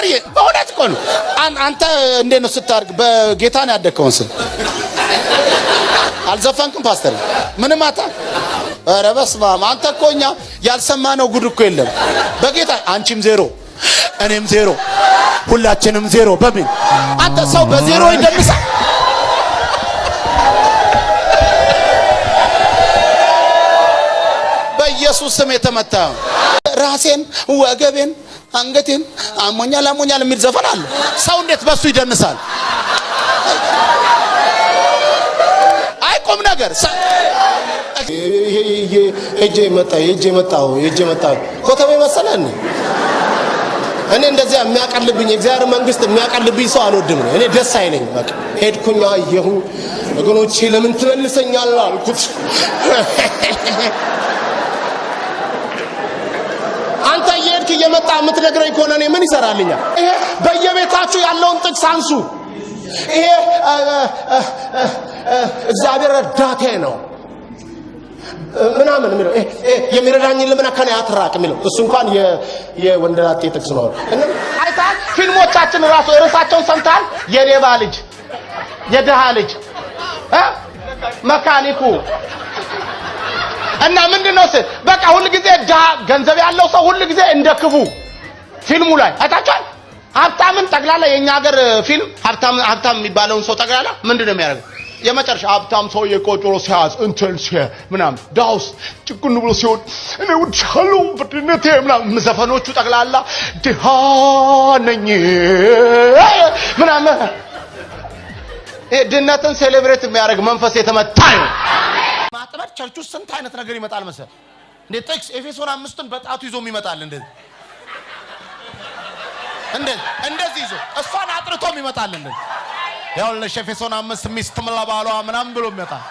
ፓስተር በእውነት እኮ ነው አንተ እንዴት ነው ስታርግ በጌታ ነው ያደከውን ስል አልዘፈንክም ፓስተር ምንም አታ ኧረ በስመ አብ አንተ እኮ እኛ ያልሰማነው ጉድ እኮ የለም በጌታ አንቺም ዜሮ እኔም ዜሮ ሁላችንም ዜሮ በምን አንተ ሰው በዜሮ ይደምሳል በኢየሱስ ስም የተመታ ራሴን ወገቤን አንገቴን አሞኛል የሚል ዘፈን አለ ሰው እንዴት በሱ ይደንሳል አይቆም ነገር እጄ መጣው ኮተቤ መሰለን እኔ እንደዚህ የሚያቀልብኝ እግዚአብሔር መንግስት የሚያቀልብኝ ሰው አልወድም ነው እኔ ደስ አይለኝ በቃ ሄድኩኝ አየሁ ወገኖቼ ለምን ትመልሰኛለህ አልኩት አንተ የሄድክ እየመጣ የምትነግረኝ ከሆነ እኔ ምን ይሰራልኛል ይሄ በየቤታችሁ ያለውን ጥቅስ አንሱ ይሄ እግዚአብሔር ረዳቴ ነው ምናምን የሚለው የሚረዳኝ ለምን ከኔ አትራቅ የሚለው እሱ እንኳን የወንደላጤ ጥቅስ ነው እና አይታ ፊልሞቻችን ራሱ ርዕሳቸውን ሰምታል የሌባ ልጅ የደሃ ልጅ መካኒኩ እና ምንድነው በቃ ሁሉ ጊዜ ገንዘብ ያለው ሰው ሁሉ ጊዜ እንደ ክፉ ፊልሙ ላይ አይታችኋል ሀብታምን ጠቅላላ የኛ ሀገር ፊልም ሀብታም የሚባለውን ሰው ጠቅላላ ምንድነው የሚያደርገው የመጨረሻ ሀብታም ሰው የቆጮሮ ሲያዝ እንትን ምናምን ዳውስ ጭቁን ብሎ ሲሆን እኔ ወድሻለሁ በድነቴ ምናምን ዘፈኖቹ ጠቅላላ ድሃ ነኝ ምናምን ድነትን ሴሌብሬት የሚያደርግ መንፈስ የተመታ ነው ማጥመር ቸርች ውስጥ ስንት አይነት ነገር ይመጣል መሰል እንዴ ጥቅስ ኤፌሶን 5ን በጣቱ ይዞም ይመጣል እንደዚህ ይዞ እሷን አጥርቶም ይመጣል ያው ለኤፌሶን 5 ሚስት ለባሏ ምናምን ብሎ ይመጣል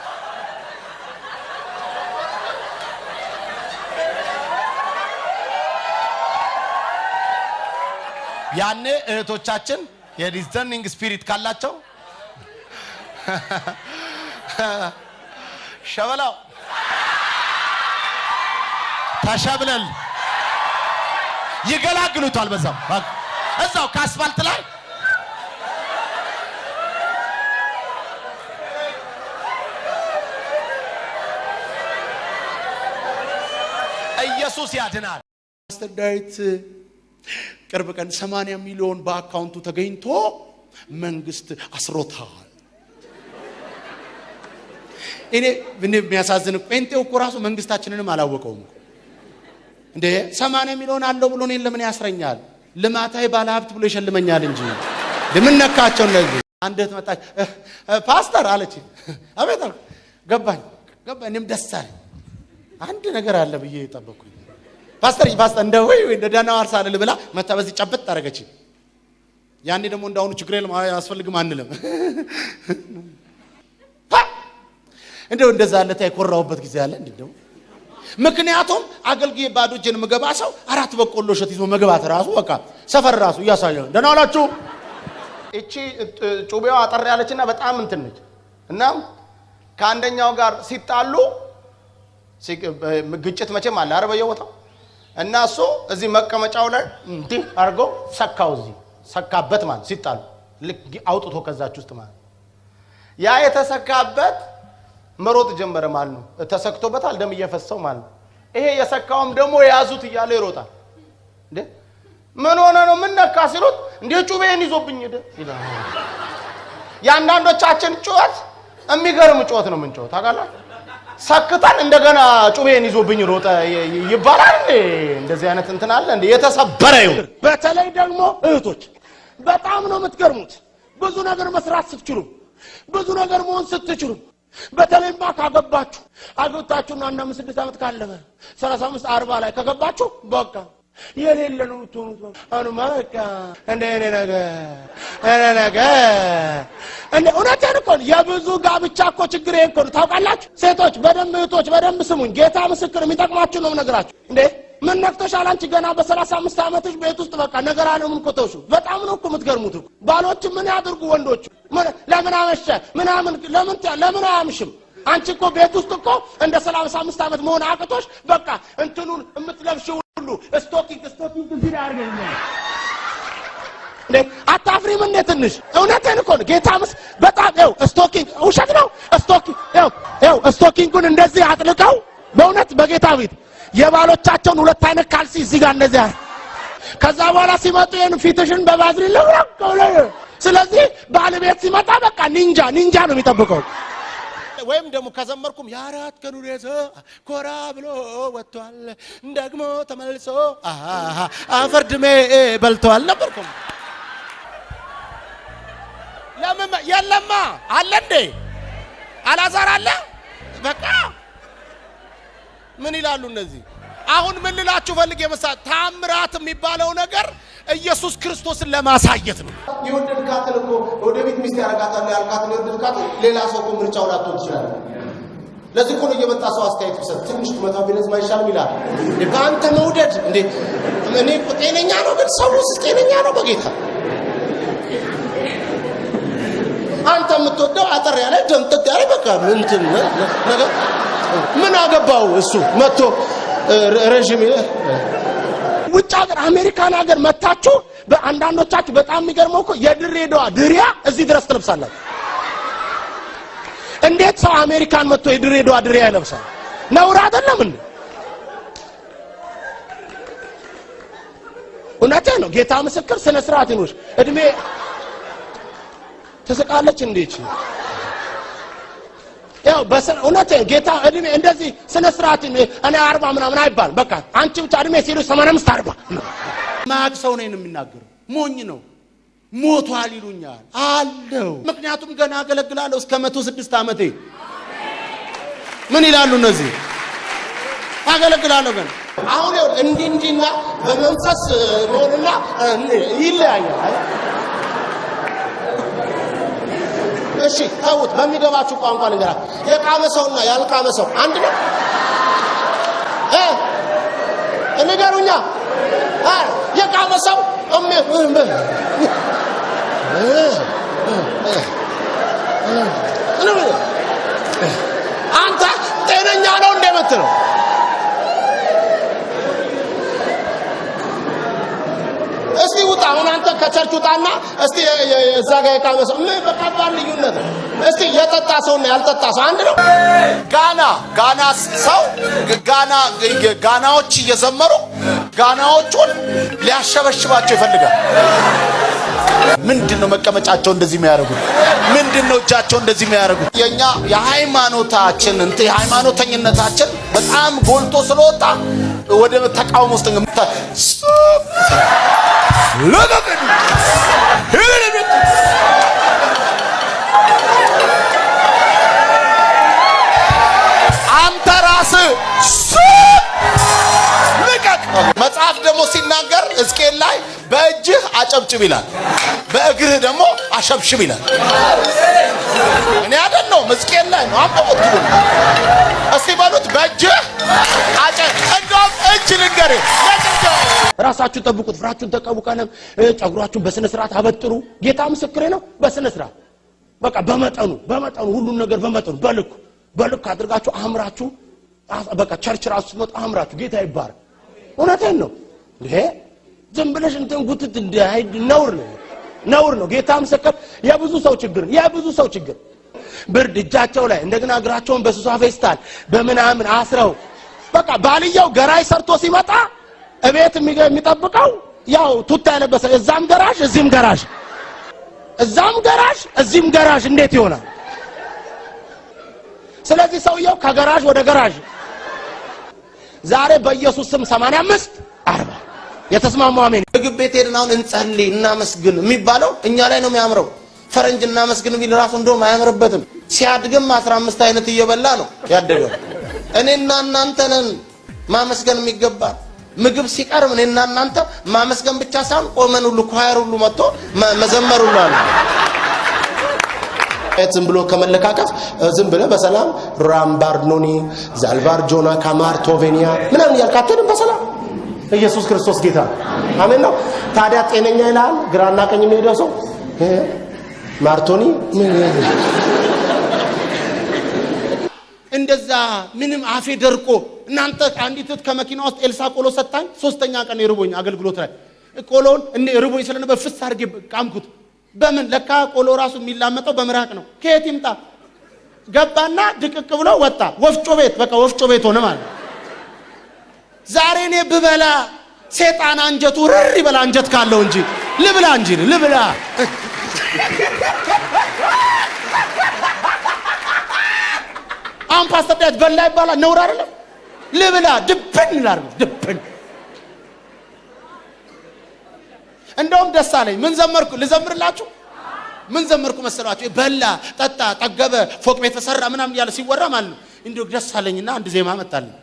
ያኔ እህቶቻችን የዲዘርኒንግ ስፒሪት ካላቸው ሸበላው ተሸብለል ይገላግሉታል እዛው ከአስፋልት ላይ ኢየሱስ ያድናል አስተዳይት ቅርብ ቀን 80 ሚሊዮን በአካውንቱ ተገኝቶ መንግስት አስሮታል እኔ የሚያሳዝን ጴንጤው እኮ ራሱ መንግስታችንንም አላወቀውም እንዴ 80 ሚሊዮን አለው ብሎ እኔን ለምን ያስረኛል ልማታዊ ባለ ሀብት ብሎ ይሸልመኛል እንጂ ለምን ነካቸው እነዚህ አንደት መጣች ፓስተር አለች አቤት ገባኝ እኔም ደስ አለኝ አንድ ነገር አለ ብዬ ተጠበቅኩኝ ፓስተር እንደው እንደ ዳናው አርሳለ ብላ መታ በዚህ ጨበጥ አረገች ያኔ ደግሞ እንዳውኑ ችግር የለም አያስፈልግም አንልም እንደው እንደዛ አለታ የኮራውበት ጊዜ አለ እንደው ምክንያቱም አገልግዬ ባዶ እጄን መገባ ሰው አራት በቆሎ ሸት ይዞ መግባት ራሱ በቃ ሰፈር ራሱ ያሳየው ደህና ዋላችሁ እቺ ጩቤዋ አጠር ያለችና በጣም እንትን ነች እና ከአንደኛው ጋር ሲጣሉ ግጭት መቼም አለ አረበየው ወጣው እና እሱ እዚህ መቀመጫው ላይ እንዴ አርጎ ሰካበት ማለት ሲጣሉ ልክ አውጥቶ ከዛች ውስጥ ማለት ያ የተሰካበት መሮጥ ጀመረ ማለት ነው ተሰክቶበታል ደም እየፈሰው ማለት ነው ይሄ የሰካውም ደግሞ ያዙት እያለ ይሮጣል እንዴ ምን ሆነ ነው ምን ነካ ሲሉት እንዴ ጩቤን ይዞብኝ ይላል ያንዳንዶቻችን ጩኸት የሚገርም ጩኸት ነው ምን ጩኸት ታውቃላችሁ ሰክታን እንደገና ጩቤን ይዞብኝ ሮጠ ይባላል እንደዚህ አይነት እንትን አለ እንዴ የተሰበረ ይሁን በተለይ ደግሞ እህቶች በጣም ነው የምትገርሙት ብዙ ነገር መስራት ስትችሉ ብዙ ነገር መሆን ስትችሉ በተለይማ ካገባችሁ አግብታችሁና እና 6 ዓመት ካለፈ 35 40 ላይ ከገባችሁ በቃ የሌለ ነው ትሆኑት አኑ ማለካ እንደኔ ነገር እንደ እውነቴን እኮ የብዙ ጋብቻ እኮ ችግር ይሄን እኮ ታውቃላችሁ ሴቶች በደንብ እህቶች በደንብ ስሙኝ ጌታ ምስክር የሚጠቅማችሁ ነው ነገራችሁ እንዴ ምን ነክተሻል አንቺ ገና በ35 ዓመትሽ ቤት ውስጥ በቃ ነገር አለ ምን ኮተውሽ በጣም ነው እኮ የምትገርሙት ባሎች ምን ያድርጉ ወንዶች ለምን አመሸ ምናምን ለምን አያምሽም አንቺ እኮ ቤት ውስጥ እኮ እንደ 35 ዓመት መሆን አቅቶሽ በቃ እንትኑን የምትለብሽው ሁሉ ስቶኪንግ እዚህ ያርገኛል እንዴ አታፍሪም እንዴ ትንሽ እውነቴን እኮ ነው ጌታምስ በጣም ስቶኪንግ ውሸት ነው ስቶኪንጉን እንደዚህ አጥልቀው በእውነት በጌታ ቤት የባሎቻቸውን ሁለት አይነት ካልሲ እዚህ ጋር እንደዚህ ከዛ በኋላ ሲመጡ የን ፊትሽን በባዝሊን ለብራው ስለዚህ ባለቤት ሲመጣ በቃ ኒንጃ ነው የሚጠብቀው ወይም ደግሞ ከዘመርኩም ያራት ከኑሬዘ ኮራ ብሎ ወጥቷል ደግሞ ተመልሶ አፈርድሜ በልቷል ነበርኩም ለምን የለማ አለ እንዴ አላዛር አለ በቃ ምን ይላሉ እነዚህ አሁን ምን ልላችሁ ፈልጌ መሳት ታምራት የሚባለው ነገር ኢየሱስ ክርስቶስን ለማሳየት ነው ይወደድካትን እኮ ወደ ቤት ሚስት ያረጋታል ያልካት ይወደድካት ሌላ ሰው እኮ ምርጫው ላትሆን ይችላል ለዚህ እኮ ነው እየመጣ ሰው አስተያየት ይሰጥ ትንሽ መታው ቢለዝ ማይሻልም ይላል በአንተ መውደድ እንዴ እኔ ጤነኛ ነው ግን ሰውስ ጤነኛ ነው በጌታ አንተ የምትወደው አጠር ያለ ደምጥጥ ያለ በቃ ምንትን ነገር ምን አገባው እሱ መጥቶ ረጅም ውጭ ሀገር አሜሪካን ሀገር መታችሁ በአንዳንዶቻችሁ በጣም የሚገርመው እኮ የድሬዳዋ ድሪያ እዚህ ድረስ ትለብሳላችሁ እንዴት ሰው አሜሪካን መጥቶ የድሬዳዋ ድሪያ ይለብሳል ነውር አይደለም እንዴ እውነቴ ነው ጌታ ምስክር ስነ ስርዓት ይኖርሽ እድሜ ተሰቃለች እንዴት በሰን እውነቴ ጌታ እድሜ እንደዚህ ስነ ስርዓት እኔ 40 ምናምን አይባል በቃ አንቺ ብቻ እድሜ ሲሉ 85 40 ማግ ሰው ነኝ የሚናገረው ሞኝ ነው ሞቷል ይሉኛል አለው ምክንያቱም ገና አገለግላለሁ እስከ 106 ዓመቴ ምን ይላሉ እነዚህ አገለግላለሁ ገና አሁን እንዲና በመንፈስ ሆነና ይለያያል እሺ ታውት በሚገባችሁ ቋንቋ ንገራ የቃመ ሰውና ያልቃመ ሰው አንድ ነው እንገሩኛ የቃመ ሰው አንተ ጤነኛ ነው እንደምትለው እስቲ ውጣ አሁን አንተ ከቸርች ውጣና እስቲ እዛ ጋር የቃመሰው ምን በቃባል ልዩነት እስቲ የጠጣ ሰውና ያልጠጣ ሰው አንድ ነው ጋና ሰው ጋናዎች እየዘመሩ ጋናዎቹን ሊያሸበሽባቸው ይፈልጋል ምንድነው መቀመጫቸው እንደዚህ የሚያደርጉት ምንድነው እጃቸው እንደዚህ የሚያደርጉት የኛ የሃይማኖታችን የሃይማኖተኝነታችን በጣም ጎልቶ ስለወጣ ወደ ተቃውሞ ውስጥ ለገገዱ አንተ ራስህ ልቀቅ መጽሐፍ ደግሞ ሲናገር ሕዝቅኤል ላይ በእጅህ አጨብጭብ ይላል በእግርህ ደግሞ አሸብሽብ ይላል እኔ አይደለም ሕዝቅኤል ላይ ነው አንበቡት ግቡ እስቲ በሉት በእጅህ እንደውም እጅ ልንገር ራሳችሁ ጠብቁት ፍራችሁን ተቀቡቀንም ጸጉራችሁን በስነ ስርዓት አበጥሩ ጌታ ምስክሬ ነው በስነ ስርዓት በቃ በመጠኑ ሁሉን ነገር በመጠኑ በልክ አድርጋችሁ አምራችሁ በቃ ቸርች ራሱ ስትመጡ አምራችሁ ጌታ ይባረክ እውነቴን ነው ይሄ ዝም ብለሽ እንትን ጉትት ነውር ነው ጌታ ምስክር የብዙ ሰው ችግር ብርድ እጃቸው ላይ እንደገና እግራቸውን በሱሳ ፌስታል በመናምን አስረው በቃ ባልየው ገራይ ሰርቶ ሲመጣ እቤት የሚጠብቀው ያው ቱታ ያለበሰ እዛም ገራሽ እዚህም ገራሽ እንዴት ይሆናል ስለዚህ ሰውየው ከገራሽ ወደ ገራሽ ዛሬ በኢየሱስ ስም 85 40 የተስማማው አሜን ምግብ ቤት ሄደን አሁን እንጸልይ እናመስግን የሚባለው እኛ ላይ ነው የሚያምረው ፈረንጅ እናመስግን ቢል ራሱ እንደውም አያምርበትም ሲያድግም 15 አይነት እየበላ ነው ያደገው እኔና እናንተ ነን ማመስገን የሚገባ ምግብ ሲቀርብ እኔና እናንተ ማመስገን ብቻ ሳይሆን ቆመን ሁሉ ኳየር ሁሉ መጥቶ መዘመር ሁሉ አለ ዝም ብሎ ከመለካከፍ ዝም ብለ በሰላም ራምባርኖኒ ዛልባርጆና ካማርቶቬኒያ ምንም ያልካተን በሰላም ኢየሱስ ክርስቶስ ጌታ አሜን ነው ታዲያ ጤነኛ ይላል ግራና ቀኝ የሚሄደው ሰው ማርቶኒ እንደዛ ምንም አፌ ደርቆ እናንተ አንዲት ከመኪና ውስጥ ኤልሳ ቆሎ ሰጣኝ 3ኛ ቀን ይርቦኝ አገልግሎት ላይ ቆሎን እንደ ርቦኝ ስለነበር ፍስ አድርጌ ቃምኩት። በምን ለካ ቆሎ ራሱ የሚላመጠው በምራቅ ነው። ከየት ይምጣ? ገባና ድቅቅ ብሎ ወጣ። ወፍጮ ቤት በቃ ወፍጮ ቤት ሆነ ማለት። ዛሬ እኔ ብበላ ሰይጣን አንጀቱ ርር ይበላ አንጀት ካለው እንጂ ልብላ እንጂ ልብላ። አሁን ፓስተር ዳዊት በላ ይባላል ነውር አይደለም? ልብላ ድብን ላርግ ድብን። እንደውም ደስ አለኝ። ምን ዘመርኩ ልዘምርላችሁ? ምን ዘመርኩ መሰላችሁ? በላ ጠጣ ጠገበ ፎቅ ቤት ተሰራ ምናምን ያለ ሲወራ ማለት ነው። እንዲሁ ደስ አለኝና አንድ ዜማ መጣልኝ።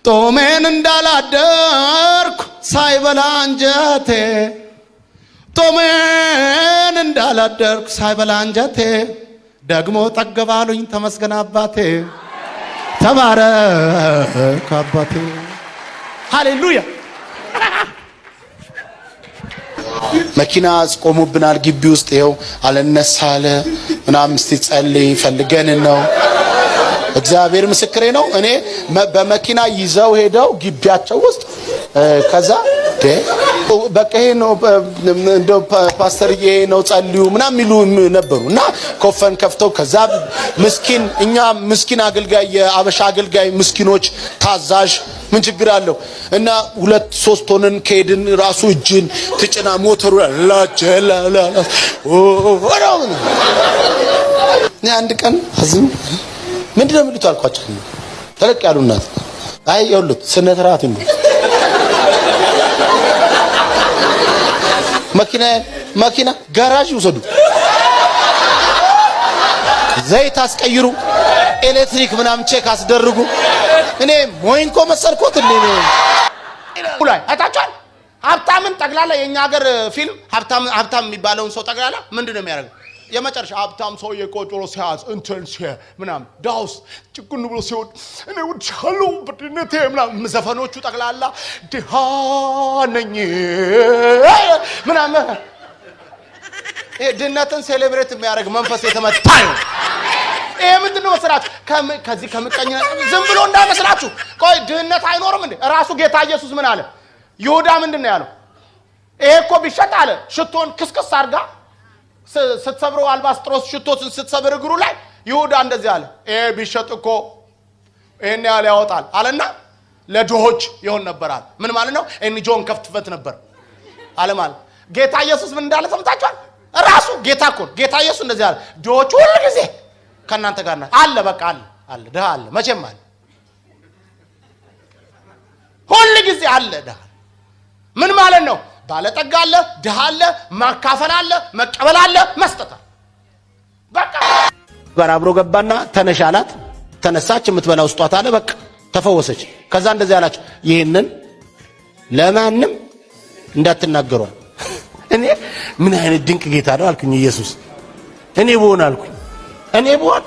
ጦሜን እንዳላደርኩ ሳይበላ አንጀቴ ጦሜን እንዳላደርኩ ሳይበላ አንጀቴ ደግሞ ጠገባሉኝ ተመስገን አባቴ ተባረክ አባቴ። ሃሌሉያ። መኪና አስቆሙብናል ግቢ ውስጥ ይኸው አለነሳለ ምናምን እስቲ ጸልይ ፈልገን ነው። እግዚአብሔር ምስክሬ ነው። እኔ በመኪና ይዘው ሄደው ግቢያቸው ውስጥ ከዛ በቃ ይሄ ነው እንደው ፓስተርዬ ነው ጸልዩ ምናምን ሚሉ ነበሩና ኮፈን ከፍተው ከዛ ምስኪን እኛ ምስኪን አገልጋይ የአበሻ አገልጋይ ምስኪኖች ታዛዥ ምን ችግር አለው እና 2-3 ሆነን ከሄድን ራሱ እጅን ትጭና ሞተሩ ላጀላላ አንድ ቀን አዝም ምንድነው የሚሉት አልኳቸው። ተለቅ ያሉ እናት አይ ይኸውልህ ስነ ስርዓት ነው መኪና ጋራዥ ይወሰዱ፣ ዘይት አስቀይሩ፣ ኤሌክትሪክ ምናምን ቼክ አስደርጉ። እኔ ሞይንኮ መሰልኩት እንዴ ነው ላይ አታቻል ሀብታምን ጠቅላላ የኛ ሀገር ፊልም ሀብታም የሚባለውን ሰው ጠቅላላ ምንድነው የሚያደርገው? የመጨረሻ ሀብታም ሰው የቆጮሮ ሲያዝ እንትን ምናምን ዳውስ ጭቁን ብሎ ሲወድ እኔ ወድሻለሁ በድነቴ ምናምን ዘፈኖቹ ጠቅላላ ድሃ ነኝ ምናምን ድነትን ሴሌብሬት የሚያደርግ መንፈስ የተመታ ነው። ይሄ ምንድነው መስራችሁ? ከዚህ ከምቀኝ ዝም ብሎ እንዳይመስላችሁ። ቆይ ድህነት አይኖርም እንዴ? ራሱ ጌታ ኢየሱስ ምን አለ? ይሁዳ ምንድነው ያለው? ይሄ እኮ ቢሸጥ አለ ሽቶን ክስክስ አድርጋ ስትሰብረው አልባስጥሮስ ሽቶትን ስትሰብር እግሩ ላይ ይሁዳ እንደዚህ አለ፣ ይሄ ቢሸጥ እኮ ይሄን ያህል ያወጣል አለና ለድሆች ይሆን ነበራል። ምን ማለት ነው? ኤንጆን ከፍትፈት ነበር አለ ማለት። ጌታ ኢየሱስ ምን እንዳለ ሰምታችኋል? ራሱ ጌታ እኮ ጌታ ኢየሱስ እንደዚህ አለ፣ ድሆች ሁሉ ጊዜ ከናንተ ጋር አለ። በቃ አለ ድሃ አለ፣ መቼም አለ፣ ሁሉ ጊዜ አለ ድሃ። ምን ማለት ነው? ባለጠጋ አለ፣ ድሃ አለ፣ ማካፈል አለ፣ መቀበል አለ፣ መስጠት አለ። በቃ ጋር አብሮ ገባና ተነሽ አላት። ተነሳች፣ የምትበላው ስጧት አለ። በቃ ተፈወሰች። ከዛ እንደዚህ አላችሁ፣ ይሄንን ለማንም እንዳትናገሩ። እኔ ምን አይነት ድንቅ ጌታ ነው አልኩኝ። ኢየሱስ እኔ ብሆን አልኩኝ፣ እኔ ብሆን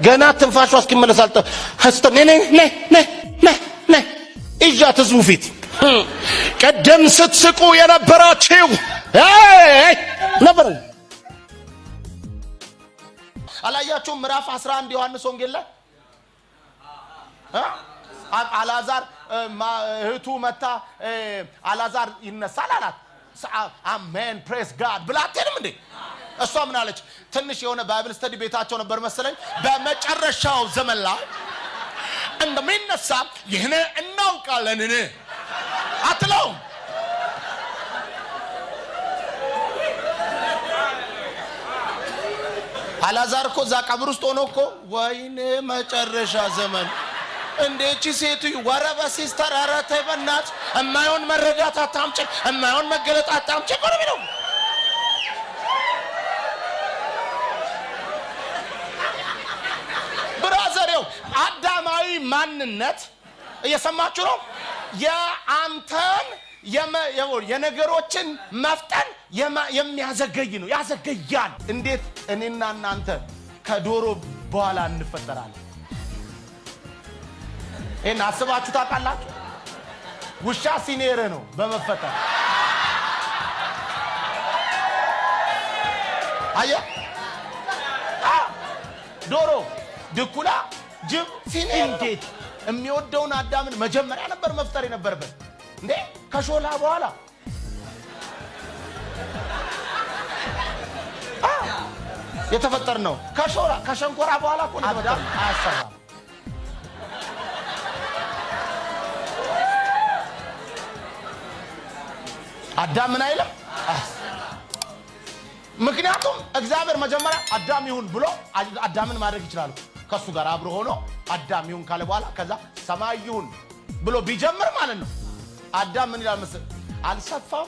ገና ትንፋሿ እስኪመለስ አልጠ ሀስተ ነ እጃት ህዝቡ ፊት ቀደም ስትስቁ የነበራችሁ ነበር። አላያችሁም? ምዕራፍ 11 ዮሐንስ ወንጌል ላይ አላዛር እህቱ መታ አላዛር ይነሳል አላት። አሜን ፕሬስ ጋድ ብላ አትሄድም እንዴ? እሷ ምን አለች? ትንሽ የሆነ ባይብል ስተዲ ቤታቸው ነበር መሰለኝ። በመጨረሻው ዘመን ላይ እንደሚነሳ ይህን እናውቃለን አትለውም? አላዛር እኮ እዛ ቀብር ውስጥ ሆኖ እኮ ወይኔ መጨረሻ ዘመን እንዴቺ ሴትዮ ወረበ ሲስተር ኧረ ተይ በእናትሽ እማይሆን መረዳት አታምጪ፣ እማይሆን መገለጥ አታምጪ እኮ ነው የሚለው። ብራዘሬው አዳማዊ ማንነት እየሰማችሁ ነው። የአንተን የነገሮችን መፍጠን የሚያዘገይ ነው፣ ያዘገያል። እንዴት እኔና እናንተ ከዶሮ በኋላ እንፈጠራለን? ይሄን አስባችሁ ታውቃላችሁ? ውሻ ሲኔር ነው በመፈጠር አየ ዶሮ፣ ድኩላ፣ ጅብ ሲኔር። እንዴት የሚወደውን አዳምን መጀመሪያ ነበር መፍጠር የነበረበት። እንዴ ከሾላ በኋላ የተፈጠር ነው። ከሾላ ከሸንኮራ በኋላ እኮ አዳም አያሰራም። አዳም ምን አይልም። ምክንያቱም እግዚአብሔር መጀመሪያ አዳም ይሁን ብሎ አዳምን ማድረግ ይችላል። ከሱ ጋር አብሮ ሆኖ አዳም ይሁን ካለ በኋላ ከዛ ሰማይ ይሁን ብሎ ቢጀምር ማለት ነው። አዳም ምን ይላል መሰለህ? አልሰፋም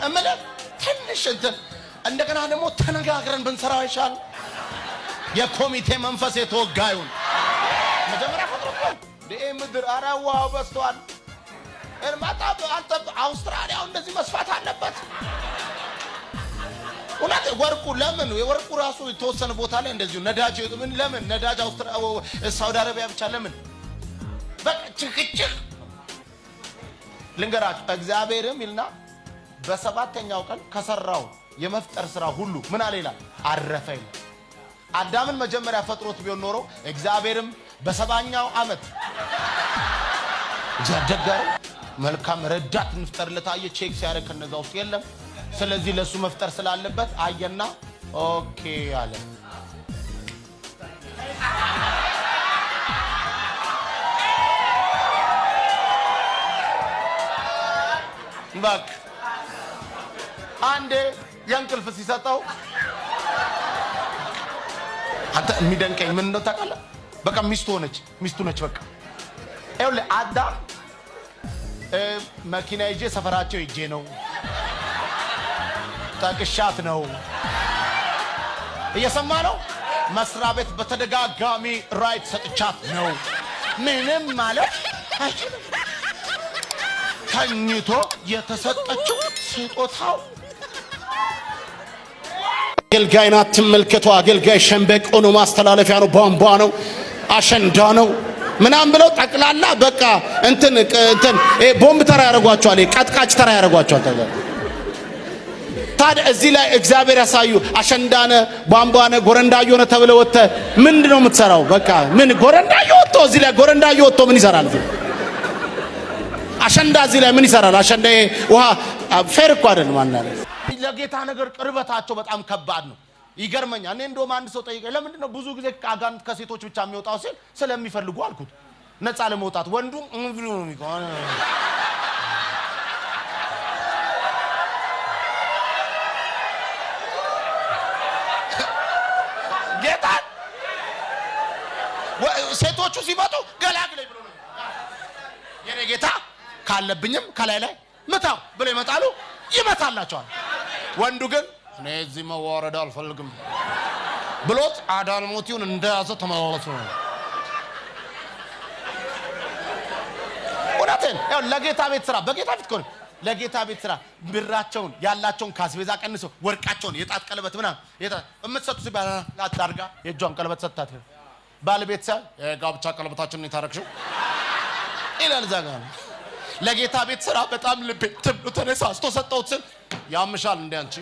እምልህ ትንሽ እንትን እንደገና ደግሞ ተነጋግረን ብንሰራው ይሻል። የኮሚቴ መንፈስ የተወጋዩን መጀመሪያ ፈጥሮት ምድር አራዋው በስቷል። አውስትራሊያው እንደዚህ መስፋት አለበት። እውነት ወርቁ ለምን የወርቁ ራሱ የተወሰነ ቦታ ላይ እንደዚሁ ነዳጅ ለምን ነዳጅ ሳውዲ አረቢያ ብቻ ለምን በቃ ጭቅጭቅ ልንገራችሁ። እግዚአብሔርም ይልና በሰባተኛው ቀን ከሰራው የመፍጠር ስራ ሁሉ ምን አለ ይላል? አረፈ ይላል። አዳምን መጀመሪያ ፈጥሮት ቢሆን ኖሮ እግዚአብሔርም በሰባኛው ዓመት ጃደጋር መልካም ረዳት እንፍጠርለት አየ። ቼክ ሲያደርግ ከነዛ ውስጥ የለም። ስለዚህ ለሱ መፍጠር ስላለበት አየና ኦኬ አለ። ባክ አንዴ የእንቅልፍ ሲሰጠው አንተ የሚደንቀኝ ምን ነው ታውቃለህ? በቃ ሚስቱ ነች በቃ ይኸውልህ አዳም መኪና ይዤ ሰፈራቸው ይዤ ነው ታቅሻት ነው እየሰማ ነው። መስሪያ ቤት በተደጋጋሚ ራይት ሰጥቻት ነው። ምንም ማለት አይችልም። ተኝቶ የተሰጠችው ስጦታው አገልጋይን አትመልከቱ። አገልጋይ ሸምበቆ ነው፣ ማስተላለፊያ ነው፣ ቧንቧ ነው፣ አሸንዳ ነው ምናምን ብለው ጠቅላላ በቃ እንትን ቦምብ ተራ ያደርጓቸዋል፣ ቀጥቃጭ ተራ ያደርጓቸዋል። ታዲያ እዚህ ላይ እግዚአብሔር ያሳዩ አሸንዳነ ቧንቧነ ጎረንዳዮ ነው ተብለው ወጥተህ ምንድነው የምትሰራው? በቃ ምን ጎረንዳዮ ወጥቶ እዚህ ላይ ጎረንዳዮ ወጥቶ ምን ይሰራል? አሸንዳ እዚህ ላይ ምን ይሰራል? አሸንዳ ውሃ ፌር እኮ አይደለም። ማለት ለጌታ ነገር ቅርበታቸው በጣም ከባድ ነው። ይገርመኛል። እኔ እንደውም አንድ ሰው ጠይቀኝ፣ ለምንድን ነው ብዙ ጊዜ አጋንንት ከሴቶች ብቻ የሚወጣው ሲል ስለሚፈልጉ አልኩት። ነፃ ለመውጣት ወንዱ ብሎ ነው የሚቆን ጌታ ሴቶቹ ሲመጡ ገላግለኝ ብሎ ነው የኔ ጌታ ካለብኝም ከላይ ላይ መታው ብሎ ይመጣሉ፣ ይመታላቸዋል። ወንዱ ግን እኔ እዚህ መዋረድ አልፈልግም ብሎት አዳልሞቲውን እንደያዘ ተመለሰ ነው። ወዳተን ያው ለጌታ ቤት ስራ በጌታ ፊት ኮን ለጌታ ቤት ስራ ብራቸውን ያላቸውን ካስቤዛ ቀንሰው ወርቃቸውን የጣት ቀለበት ምናምን የምትሰጡ ሲባል አታርጋ የእጇን ቀለበት ሰጣት። ባለቤት ሰ የጋብቻ ቀለበታችንን የታረክሽው ይላል ዛጋ። ለጌታ ቤት ስራ በጣም ልቤ ትብሉ ተነሳስቶ ሰጠውት ስል ያምሻል እንደ አንቺ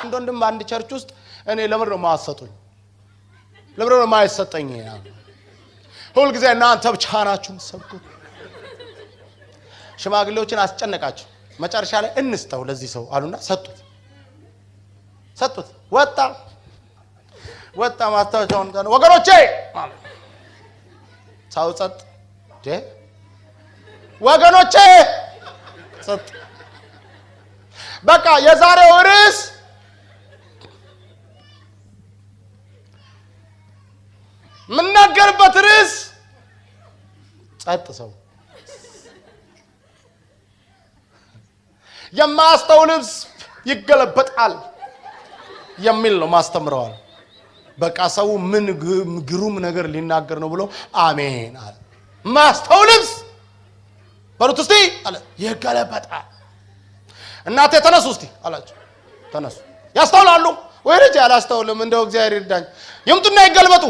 እንደንደም አንድ ቸርች ውስጥ እኔ ለምን ነው ማሰጡኝ? ለምን ነው ማይሰጠኝ? ሁሉ ጊዜ እናንተ ብቻ ናችሁ ሰብኩት። ሽማግሌዎችን አስጨነቃቸው። መጨረሻ ላይ እንስተው ለዚህ ሰው አሉና ሰጡት። ወጣ ማስታወሻውን ወገኖቼ ሳውጸጥ ወገኖቼ ጸጥ። በቃ የዛሬው ርዕስ ምንናገርበት ርዕስ ጸጥ። ሰው የማያስተውል ልብስ ይገለበጣል የሚል ነው ማስተምረዋል። በቃ ሰው ምን ግሩም ነገር ሊናገር ነው ብሎ አሜን አለ። ማስተውል ልብስ በሩት እስቲ አለ ይገለበጣል። እናቴ ተነሱ እስቲ አላችሁ። ተነሱ። ያስተውላሉ ወይ? ልጅ አላስተውልም፣ እንደው እግዚአብሔር ይርዳኝ። ይምጡና ይገልበጡ።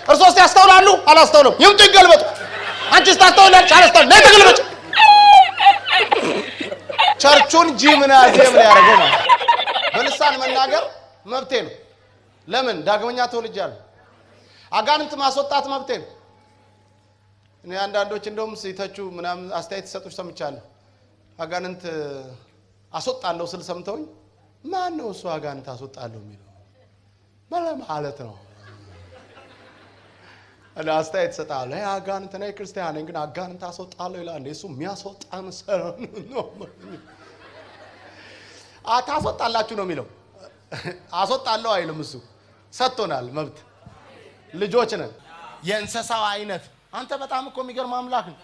እርሶስ ያስተውላሉ? አላስተውልም። ይምጡ ይገልበጡ። አንቺስ ታስተውላለሽ? አላስተውልም። ነይ ተገልበጭ። ቸርቹን ጂምናዚየም ሊያደርገው ነው። በልሳን መናገር መብቴ ነው። ለምን ዳግመኛ ተወልጃለሁ። አጋንንት ማስወጣት መብቴ ነው። እኔ አንዳንዶች እንደውም ሲተቹ ምናምን አስተያየት ሰጡሽ ሰምቻለሁ። አጋንንት አስወጣለሁ ስል ሰምተውኝ ማን ነው እሱ አጋንንት አስወጣለሁ የሚለው ማለት ነው? እና አስተያየት ሰጣለሁ። አይ አጋንንት ነኝ ክርስቲያን ነኝ ግን አጋንንት አስወጣለሁ ይላል። እሱ የሚያስወጣ መሰለው ነው። አታስወጣላችሁ ነው የሚለው። አስወጣለሁ አይልም። እሱ ሰጥቶናል መብት። ልጆች ነን። የእንስሳው አይነት አንተ በጣም እኮ የሚገርም አምላክ ነው።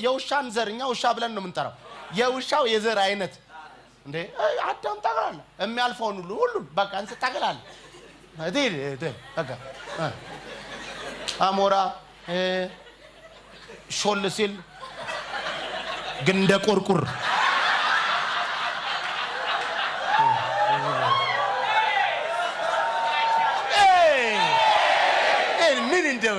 የውሻን ዘርኛ ውሻ ብለን ነው የምንጠራው። የውሻው የዘር አይነት እንዴ አዳም ታገላለ የሚያልፈውን ሁሉ በቃ እንስ ታገላለ በቃ አሞራ ሾል ሲል ግን እንደ ቁርቁር ምን እንደው